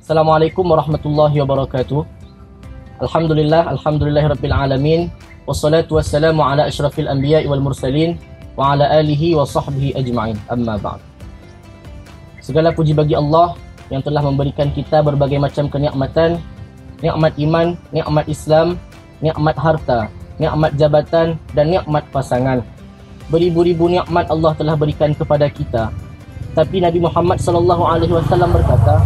Assalamualaikum warahmatullahi wabarakatuh. Alhamdulillahirabbil alamin. Wassalatu wassalamu ala asyrafil anbiya'i wal mursalin wa ala alihi wa sahbihi ajma'in. Amma ba'd. Segala puji bagi Allah yang telah memberikan kita berbagai macam kenikmatan, nikmat iman, nikmat Islam, nikmat harta, nikmat jabatan dan nikmat pasangan. Beribu-ribu nikmat Allah telah berikan kepada kita. Tapi Nabi Muhammad sallallahu alaihi wasallam berkata,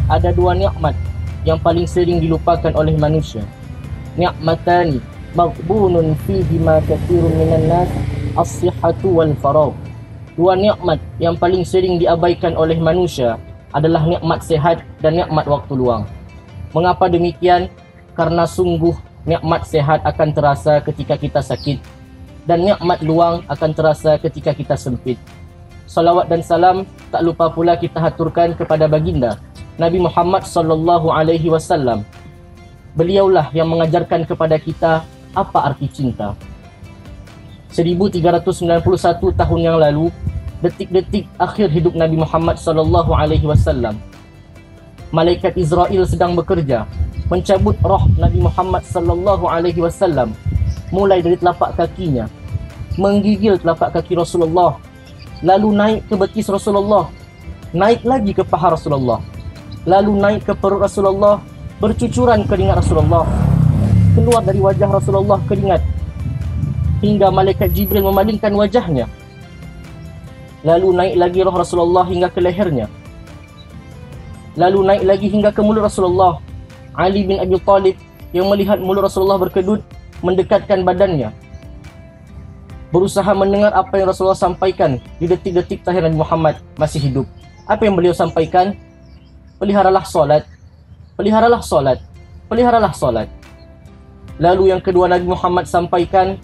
ada dua nikmat yang paling sering dilupakan oleh manusia. Nikmatani maghbunun fihi ma katsirun minan nas, as-sihhatu wal faragh. Dua nikmat yang paling sering diabaikan oleh manusia adalah nikmat sehat dan nikmat waktu luang. Mengapa demikian? Karena sungguh nikmat sehat akan terasa ketika kita sakit dan nikmat luang akan terasa ketika kita sempit. Salawat dan salam tak lupa pula kita haturkan kepada baginda Nabi Muhammad sallallahu alaihi wasallam. Beliaulah yang mengajarkan kepada kita apa arti cinta. 1391 tahun yang lalu, detik-detik akhir hidup Nabi Muhammad sallallahu alaihi wasallam, malaikat Israel sedang bekerja mencabut roh Nabi Muhammad sallallahu alaihi wasallam, mulai dari telapak kakinya, menggigil telapak kaki Rasulullah, lalu naik ke betis Rasulullah, naik lagi ke paha Rasulullah, lalu naik ke perut Rasulullah, bercucuran keringat Rasulullah, keluar dari wajah Rasulullah keringat, hingga malaikat Jibril memalingkan wajahnya, lalu naik lagi roh Rasulullah hingga ke lehernya, lalu naik lagi hingga ke mulut Rasulullah. Ali bin Abi Thalib yang melihat mulut Rasulullah berkedut, mendekatkan badannya, berusaha mendengar apa yang Rasulullah sampaikan di detik-detik terakhir Nabi Muhammad masih hidup. Apa yang beliau sampaikan? Peliharalah solat, peliharalah solat, peliharalah solat. Lalu yang kedua Nabi Muhammad sampaikan,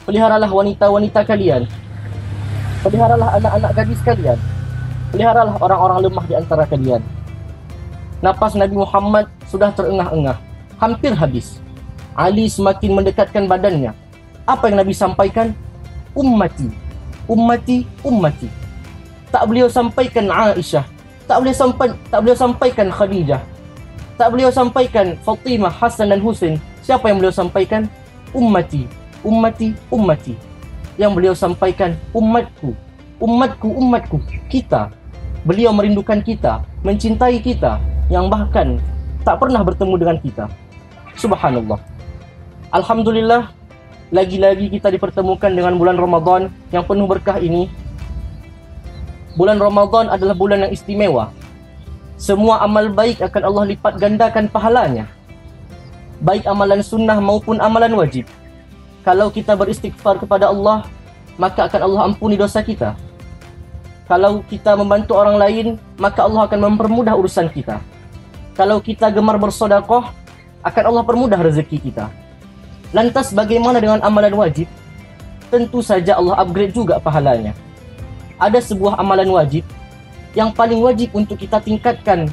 peliharalah wanita-wanita kalian, peliharalah anak-anak gadis kalian, peliharalah orang-orang lemah di antara kalian. Napas Nabi Muhammad sudah terengah-engah, hampir habis. Ali semakin mendekatkan badannya. Apa yang Nabi sampaikan? Ummati, ummati, ummati. Tak beliau sampaikan Aisyah, tak beliau sampaikan Khadijah, tak beliau sampaikan Fatimah, Hasan dan Husain. Siapa yang beliau sampaikan? Ummati, ummati, ummati. Yang beliau sampaikan umatku, umatku, umatku, kita. Beliau merindukan kita, mencintai kita, yang bahkan tak pernah bertemu dengan kita. Subhanallah. Alhamdulillah, lagi-lagi kita dipertemukan dengan bulan Ramadan yang penuh berkah ini. Bulan Ramadan adalah bulan yang istimewa. Semua amal baik akan Allah lipat gandakan pahalanya, baik amalan sunnah maupun amalan wajib. Kalau kita beristighfar kepada Allah, maka akan Allah ampuni dosa kita. Kalau kita membantu orang lain, maka Allah akan mempermudah urusan kita. Kalau kita gemar bersedekah, akan Allah permudah rezeki kita. Lantas bagaimana dengan amalan wajib? Tentu saja Allah upgrade juga pahalanya. Ada sebuah amalan wajib yang paling wajib untuk kita tingkatkan,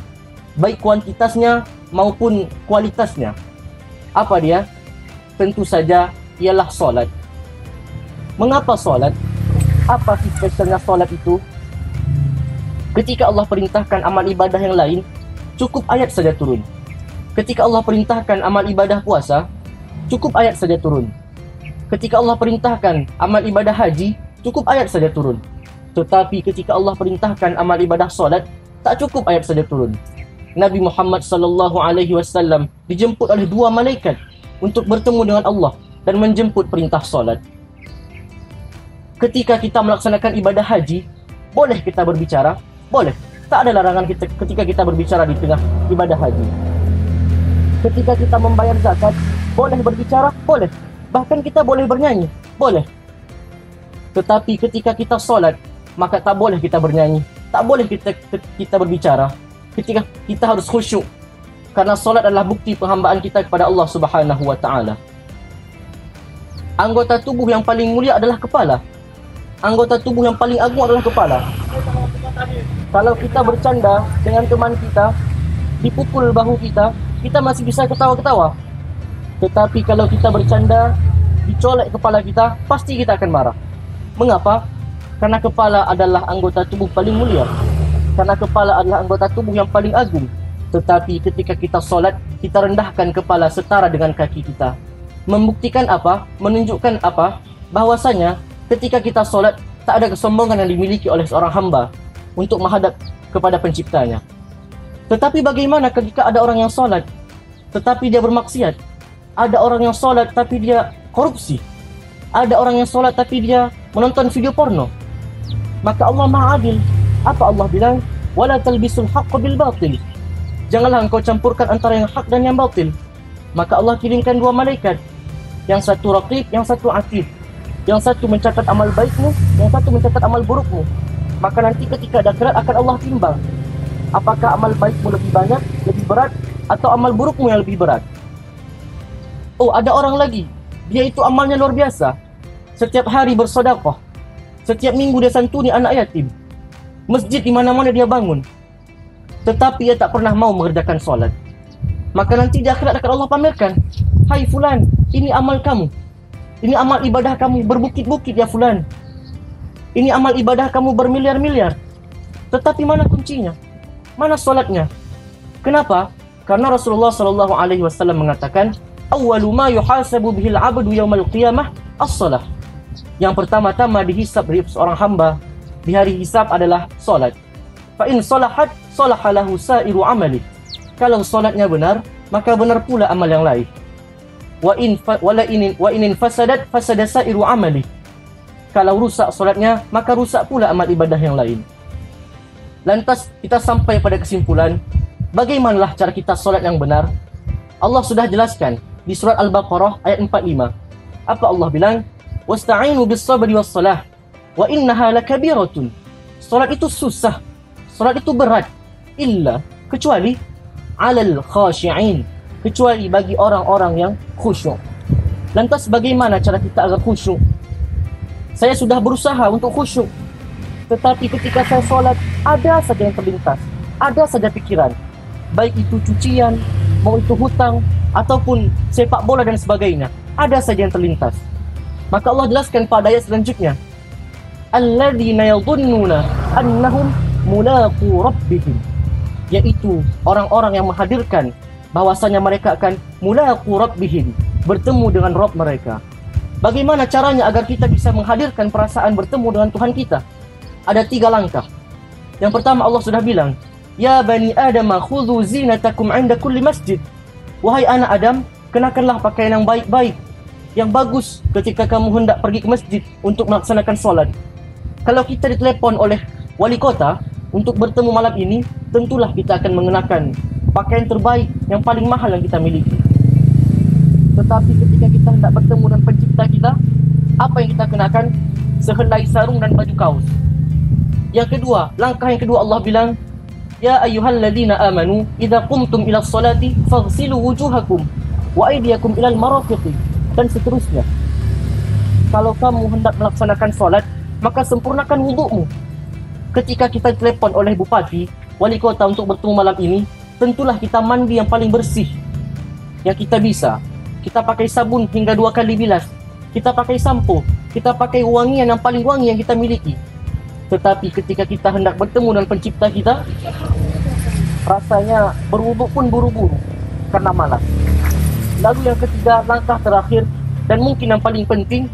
baik kuantitasnya maupun kualitasnya. Apa dia? Tentu saja ialah solat. Mengapa solat? Apa sih spesialnya solat itu? Ketika Allah perintahkan amal ibadah yang lain, cukup ayat saja turun. Ketika Allah perintahkan amal ibadah puasa, cukup ayat saja turun. Ketika Allah perintahkan amal ibadah haji, cukup ayat saja turun. Tetapi ketika Allah perintahkan amal ibadah solat, tak cukup ayat saja turun. Nabi Muhammad sallallahu alaihi wasallam dijemput oleh dua malaikat untuk bertemu dengan Allah dan menjemput perintah solat. Ketika kita melaksanakan ibadah haji, boleh kita berbicara? Boleh. Tak ada larangan kita ketika kita berbicara di tengah ibadah haji. Ketika kita membayar zakat, boleh berbicara? Boleh. Bahkan kita boleh bernyanyi? Boleh. Tetapi ketika kita solat, maka tak boleh kita bernyanyi, tak boleh kita berbicara. Ketika kita harus khusyuk, karena solat adalah bukti penghambaan kita kepada Allah Subhanahu wa taala. Anggota tubuh yang paling mulia adalah kepala. Anggota tubuh yang paling agung adalah kepala. Kalau kita bercanda dengan teman kita, dipukul bahu kita, kita masih bisa ketawa-ketawa. Tetapi kalau kita bercanda, dicolek kepala kita, pasti kita akan marah. Mengapa? Karena kepala adalah anggota tubuh paling mulia. Karena kepala adalah anggota tubuh yang paling agung. Tetapi ketika kita solat, kita rendahkan kepala setara dengan kaki kita. Membuktikan apa? Menunjukkan apa? Bahwasanya ketika kita solat, tak ada kesombongan yang dimiliki oleh seorang hamba untuk menghadap kepada penciptanya. Tetapi bagaimana ketika ada orang yang solat tetapi dia bermaksiat? Ada orang yang solat tapi dia korupsi. Ada orang yang solat tapi dia menonton video porno. Maka Allah Maha Adil. Apa Allah bilang? Wala talbisul haqqa bil batil. Janganlah engkau campurkan antara yang hak dan yang batil. Maka Allah kirimkan dua malaikat. Yang satu raqib, yang satu atid. Yang satu mencatat amal baikmu, yang satu mencatat amal burukmu. Maka nanti ketika ada akhirat akan Allah timbang. Apakah amal baikmu lebih banyak, lebih berat, atau amal burukmu yang lebih berat? Oh, ada orang lagi. Dia itu amalnya luar biasa. Setiap hari bersedekah. Setiap minggu dia santuni anak yatim. Masjid di mana-mana dia bangun. Tetapi dia tak pernah mau mengerjakan solat. Maka nanti di akhirat akan Allah pamerkan, hai fulan, ini amal kamu. Ini amal ibadah kamu berbukit-bukit ya fulan. Ini amal ibadah kamu bermiliar-miliar. Tetapi mana kuncinya? Mana solatnya? Kenapa? Karena Rasulullah SAW mengatakan, awwalu ma yuhasabu bihil abdu yaumal qiyamah as-salah. Yang pertama-tama dihisab dari seorang hamba di hari hisab adalah solat. Fa in salahat salaha lahu sa'iru amali. Kalau solatnya benar, maka benar pula amal yang lain. Wa in fasadat fasada sa'iru amali. Kalau rusak solatnya, maka rusak pula amal ibadah yang lain. Lantas kita sampai pada kesimpulan, bagaimanalah cara kita solat yang benar? Allah sudah jelaskan di surat Al-Baqarah ayat 45. Apa Allah bilang? Wasta'inu bis-sabri was-salah wa innaha lakabiratun. Solat itu susah, solat itu berat, kecuali 'alal khashi'in, kecuali bagi orang-orang yang khusyuk. Lantas bagaimana cara kita agar khusyuk? Saya sudah berusaha untuk khusyuk, tetapi ketika saya solat, ada saja yang terlintas, ada saja pikiran, baik itu cucian, mau itu hutang, ataupun sepak bola dan sebagainya, ada saja yang terlintas. Maka Allah jelaskan pada ayat selanjutnya, alladzina yadhunnuna annahum mulaqu rabbihim, yaitu orang-orang yang menghadirkan bahwasanya mereka akan mulaqu rabbihim, bertemu dengan Rabb mereka. Bagaimana caranya agar kita bisa menghadirkan perasaan bertemu dengan Tuhan kita? Ada 3 langkah. Yang pertama Allah sudah bilang, ya bani Adam khudhu zinatakum 'inda kulli masjid. Wahai anak Adam, kenakanlah pakaian yang baik-baik, yang bagus ketika kamu hendak pergi ke masjid untuk melaksanakan solat. Kalau kita ditelepon oleh wali kota untuk bertemu malam ini, tentulah kita akan mengenakan pakaian terbaik yang paling mahal yang kita miliki. Tetapi ketika kita hendak bertemu dengan pencipta kita, apa yang kita kenakan? Sehelai sarung dan baju kaos. Yang kedua, langkah yang kedua Allah bilang, ya ayyuhalladzina amanu idza qumtum ila sholati faghsilu wujuhakum wa aydiyakum ilal marafiqi, dan seterusnya. Kalau kamu hendak melaksanakan solat, maka sempurnakan wudukmu. Ketika kita telepon oleh bupati, wali kota untuk bertemu malam ini, tentulah kita mandi yang paling bersih yang kita bisa. Kita pakai sabun hingga 2 kali bilas. Kita pakai sampo. Kita pakai wangian yang paling wangi yang kita miliki. Tetapi ketika kita hendak bertemu dengan pencipta kita, rasanya berwuduk pun buru-buru karena malas. Lalu yang ketiga, langkah terakhir dan mungkin yang paling penting,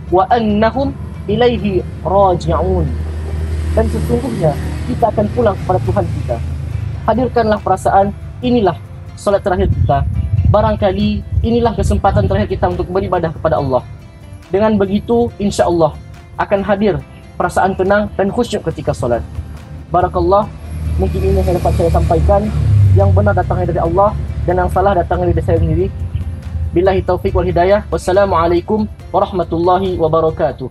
wa annahum ilaihi raji'un. Dan sesungguhnya kita akan pulang kepada Tuhan kita. Hadirkanlah perasaan, inilah solat terakhir kita. Barangkali inilah kesempatan terakhir kita untuk beribadah kepada Allah. Dengan begitu, insya Allah akan hadir perasaan tenang dan khusyuk ketika solat. Barakallah, mungkin ini yang dapat saya sampaikan. Yang benar datangnya dari Allah dan yang salah datangnya dari saya sendiri. Billahi taufiq wal hidayah. Wassalamualaikum warahmatullahi wabarakatuh.